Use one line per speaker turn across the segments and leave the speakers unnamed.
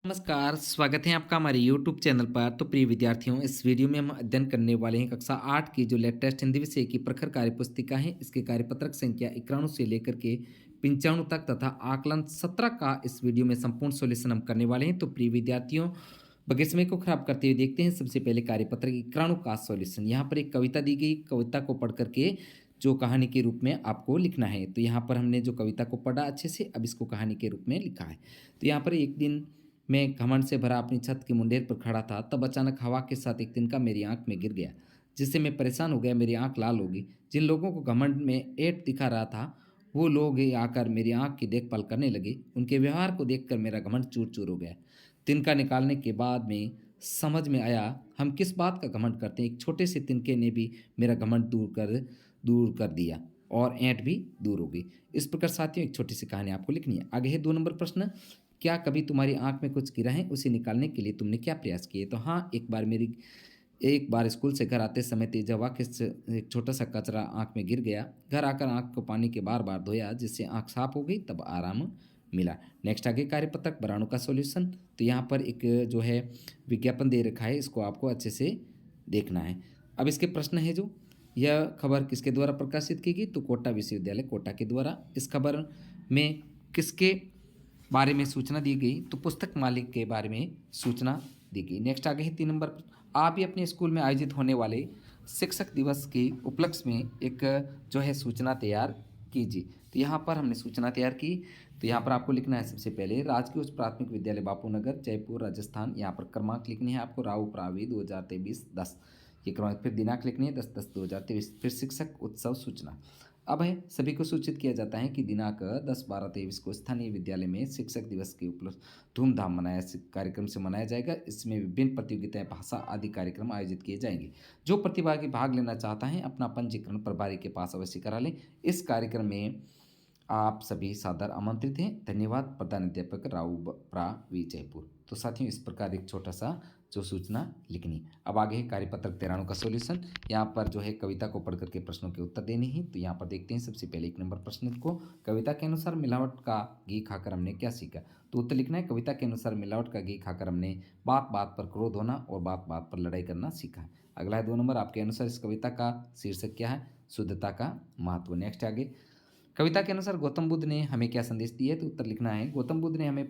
नमस्कार, स्वागत है आपका हमारे YouTube चैनल पर। तो प्रिय विद्यार्थियों, इस वीडियो में हम अध्ययन करने वाले हैं कक्षा 8 की जो लेटेस्ट हिंदी विषय की प्रखर कार्य पुस्तिका है। इसके कार्यपत्रक संख्या 91 से लेकर के 95 तक तथा आकलन 17 का इस वीडियो में संपूर्ण सॉल्यूशन हम करने वाले हैं। तो प्रिय विद्यार्थियों, बगैर समय को खराब करते हुए देखते हैं सबसे पहले कार्यपत्रक 91 का सॉल्यूशन। यहाँ पर एक कविता दी गई, कविता को पढ़ करके जो कहानी के रूप में आपको लिखना है। तो यहाँ पर हमने जो कविता को पढ़ा अच्छे से, अब इसको कहानी के रूप में लिखा है। तो यहाँ पर एक दिन मैं घमंड से भरा अपनी छत की मुंडेर पर खड़ा था, तब अचानक हवा के साथ एक तिनका मेरी आंख में गिर गया, जिससे मैं परेशान हो गया। मेरी आंख लाल हो गई। जिन लोगों को घमंड में ऐंठ दिखा रहा था, वो लोग ही आकर मेरी आंख की देखभाल करने लगे। उनके व्यवहार को देखकर मेरा घमंड चूर चूर हो गया। तिनका निकालने के बाद में समझ में आया हम किस बात का घमंड करते हैं। एक छोटे से तिनके ने भी मेरा घमंड दूर कर दिया और ऐंठ भी दूर हो गई। इस प्रकार साथियों, एक छोटी सी कहानी आपको लिखनी है। आगे है 2 नंबर प्रश्न। क्या कभी तुम्हारी आंख में कुछ गिरा है? उसे निकालने के लिए तुमने क्या प्रयास किए? तो हाँ, एक बार स्कूल से घर आते समय तेज हवा के एक छोटा सा कचरा आंख में गिर गया। घर आकर आंख को पानी के बार बार धोया, जिससे आंख साफ हो गई, तब आराम मिला। नेक्स्ट आगे कार्यपत्रक बराणु का सॉल्यूशन। तो यहाँ पर एक जो है विज्ञापन दे रखा है, इसको आपको अच्छे से देखना है। अब इसके प्रश्न है जो यह खबर किसके द्वारा प्रकाशित की गई? तो कोटा विश्वविद्यालय कोटा के द्वारा। इस खबर में किसके बारे में सूचना दी गई? तो पुस्तक मालिक के बारे में सूचना दी गई। नेक्स्ट आगे है 3 नंबर। आप भी अपने स्कूल में आयोजित होने वाले शिक्षक दिवस के उपलक्ष्य में एक जो है सूचना तैयार कीजिए। तो यहाँ पर हमने सूचना तैयार की। तो यहाँ पर आपको लिखना है सबसे पहले राजकीय उच्च प्राथमिक विद्यालय बापूनगर, जयपुर, राजस्थान। यहाँ पर क्रमांक लिखनी है आपको राव प्रावी 2023-10, ये क्रमांक। फिर दिनांक लिखनी है 10/10/2023। फिर शिक्षक उत्सव सूचना। अब है सभी को सूचित किया जाता है कि दिनांक 10/12/23 को स्थानीय विद्यालय में शिक्षक दिवस के उपलक्ष्य धूमधाम कार्यक्रम से मनाया जाएगा। इसमें विभिन्न प्रतियोगिताएं, भाषा आदि कार्यक्रम आयोजित किए जाएंगे। जो प्रतिभागी भाग लेना चाहता है अपना पंजीकरण प्रभारी के पास अवश्य करा लें। इस कार्यक्रम में आप सभी सादर आमंत्रित हैं। धन्यवाद। प्रधान अध्यापक राव प्रा वी, जयपुर। तो साथियों, इस प्रकार एक छोटा सा जो सूचना लिखनी। अब आगे है कार्यपत्रक 93 का सॉल्यूशन। यहाँ पर जो है कविता को पढ़ करके प्रश्नों के उत्तर देने हैं। तो यहाँ पर देखते हैं सबसे पहले 1 नंबर प्रश्न को। कविता के अनुसार मिलावट का घी खाकर हमने क्या सीखा? तो उत्तर लिखना है कविता के अनुसार मिलावट का घी खाकर हमने बात बात पर क्रोध होना और बात बात पर लड़ाई करना सीखा। अगला है 2 नंबर। आपके अनुसार इस कविता का शीर्षक क्या है? शुद्धता का महत्व। नेक्स्ट आगे, कविता के अनुसार गौतम बुद्ध ने हमें क्या संदेश दिया है? तो उत्तर लिखना है गौतम बुद्ध ने हमें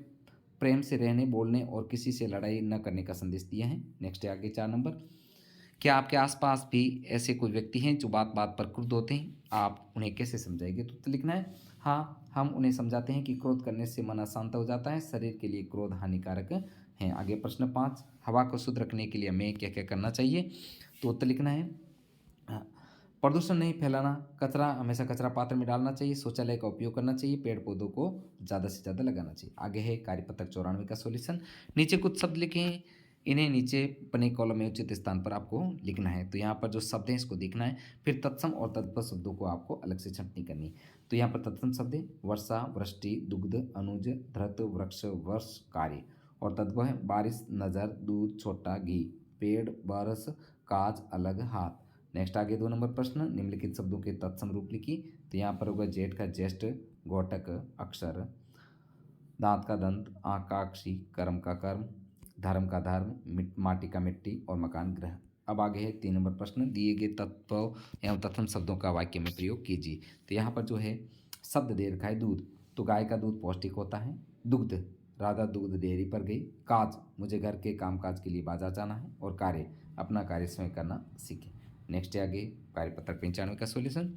प्रेम से रहने, बोलने और किसी से लड़ाई न करने का संदेश दिया है। नेक्स्ट है आगे 4 नंबर। क्या आपके आसपास भी ऐसे कोई व्यक्ति हैं जो बात बात पर क्रुद्ध होते हैं? आप उन्हें कैसे समझाएंगे? तो उत्तर लिखना है हाँ, हम उन्हें समझाते हैं कि क्रोध करने से मन अशांत हो जाता है, शरीर के लिए क्रोध हानिकारक है। आगे प्रश्न 5, हवा को शुद्ध रखने के लिए हमें क्या क्या करना चाहिए? तो उत्तर लिखना है प्रदूषण नहीं फैलाना, कचरा हमेशा कचरा पात्र में डालना चाहिए, शौचालय का उपयोग करना चाहिए, पेड़ पौधों को ज़्यादा से ज़्यादा लगाना चाहिए। आगे है कार्यपत्रक 94 का सॉल्यूशन। नीचे कुछ शब्द लिखें, इन्हें नीचे बने कॉलम में उचित स्थान पर आपको लिखना है। तो यहाँ पर जो शब्द हैं इसको देखना है। फिर तत्सम और तत्पर शब्दों को आपको अलग से छंटनी करनी। तो यहाँ पर तत्सम शब्द है वर्षा, वृष्टि, दुग्ध, अनुज, धृत, वृक्ष, वर्ष, कार्य। और तत्व है बारिश, नजर, दूध, छोटा, घी, पेड़, बरस, काज, अलग, हाथ। नेक्स्ट आगे 2 नंबर प्रश्न, निम्नलिखित शब्दों के तत्सम रूप लिखिए। तो यहाँ पर होगा जेठ का ज्येष्ठ, घोटक अक्षर, दांत का दंत, आँख का अक्षी, कर्म का कर्म, धर्म का धर्म, माटी का मिट्टी और मकान ग्रह। अब आगे है 3 नंबर प्रश्न, दिए गए तत्व एवं तत्सम शब्दों का वाक्य में प्रयोग कीजिए। तो यहाँ पर जो है शब्द दे रखा है दूध, तो गाय का दूध पौष्टिक होता है। दुग्ध, राधा दुग्ध डेयरी पर गई। काज, मुझे घर के कामकाज के लिए बाजार जाना है। और कार्य, अपना कार्य स्वयं करना सीखें। नेक्स्ट है आगे कार्यपत्रक 95 का सॉल्यूशन।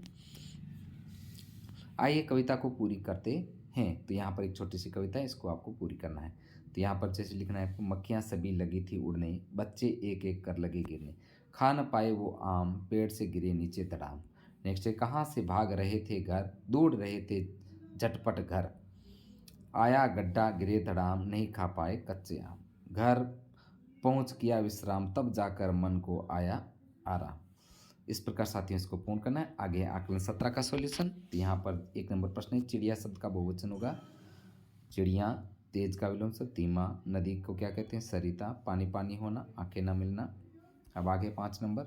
आइए कविता को पूरी करते हैं। तो यहाँ पर एक छोटी सी कविता है, इसको आपको पूरी करना है। तो यहाँ पर जैसे लिखना है मक्खियाँ सभी लगी थी उड़ने, बच्चे एक एक कर लगे गिरने, खा न पाए वो आम, पेड़ से गिरे नीचे धड़ाम। नेक्स्ट है कहाँ से भाग रहे थे घर, दौड़ रहे थे झटपट घर, आया गड्ढा गिरे धड़ाम, नहीं खा पाए कच्चे आम, घर पहुँच किया विश्राम, तब जाकर मन को आया आराम। इस प्रकार साथियों इसको पूर्ण करना है। आगे है आकलन 17 का सॉल्यूशन। तो यहाँ पर 1 नंबर प्रश्न है चिड़िया शब्द का बहुवचन होगा चिड़िया, तेज का विलोम शब्द धीमा, नदी को क्या कहते हैं सरिता, पानी पानी होना, आंखें न मिलना। अब आगे 5 नंबर,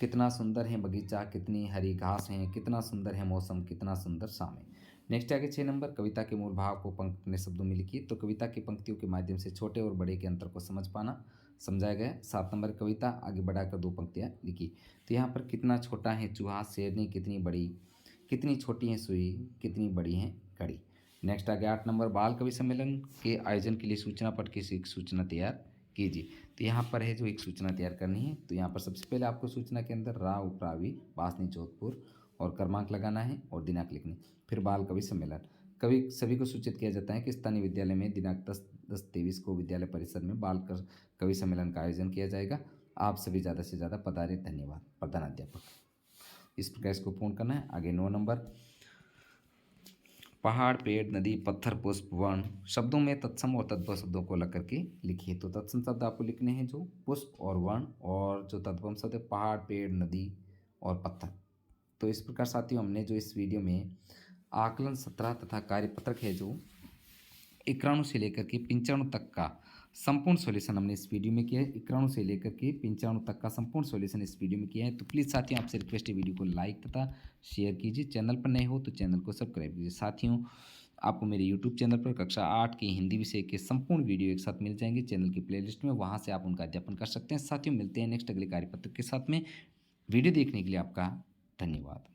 कितना सुंदर है बगीचा, कितनी हरी घास है, कितना सुंदर है मौसम, कितना सुंदर शाम है। नेक्स्ट आगे 6 नंबर, कविता के मूल भाव को पंक्ति अपने शब्दों में लिखिए। तो कविता की पंक्तियों के माध्यम से छोटे और बड़े के अंतर को समझ पाना समझाया गया है। 7 नंबर, कविता आगे बढ़ाकर 2 पंक्तियाँ लिखी। तो यहाँ पर कितना छोटा है चूहा, शेरनी कितनी बड़ी, कितनी छोटी है सुई, कितनी बड़ी है घड़ी। नेक्स्ट आ गया 8 नंबर, बाल कवि सम्मेलन के आयोजन के लिए सूचना पट की एक सूचना तैयार कीजिए। तो यहाँ पर है जो एक सूचना तैयार करनी है। तो यहाँ पर सबसे पहले आपको सूचना के अंदर राव उपरावी बासनी जोधपुर और क्रमांक लगाना है और दिनांक लिखनी। फिर बाल कवि सम्मेलन, कवि सभी को सूचित किया जाता है कि स्थानीय विद्यालय में दिनांक 10/10/23 को विद्यालय परिसर में बाल कवि सम्मेलन का आयोजन किया जाएगा। आप सभी ज़्यादा से ज़्यादा पधारें। धन्यवाद। प्रधानाध्यापक। इस प्रकार इसको पूर्ण करना है। आगे 9 नंबर, पहाड़, पेड़, नदी, पत्थर, पुष्प, वन शब्दों में तत्सम और तद्भव शब्दों को लग करके लिखिए। तो तत्सम शब्द आपको लिखने हैं जो पुष्प और वन, और जो तद्भव शब्द है पहाड़, पेड़, नदी और पत्थर। तो इस प्रकार साथियों हमने जो इस वीडियो में आकलन 17 तथा कार्यपत्रक है जो 91 से लेकर के 95 तक का संपूर्ण सॉल्यूशन हमने इस वीडियो में किया है। 91 से लेकर के 95 तक का संपूर्ण सॉल्यूशन इस वीडियो में किया है। तो प्लीज़ साथियों आपसे रिक्वेस्ट है, वीडियो को लाइक तथा शेयर कीजिए। चैनल पर नए हो तो चैनल को सब्सक्राइब कीजिए। साथियों आपको मेरे यूट्यूब चैनल पर कक्षा 8 की हिंदी विषय के संपूर्ण वीडियो एक साथ मिल जाएंगे चैनल की प्लेलिस्ट में, वहाँ से आप उनका अध्यापन कर सकते हैं। साथियों मिलते हैं नेक्स्ट अगले कार्यपत्र के साथ में। वीडियो देखने के लिए आपका धन्यवाद।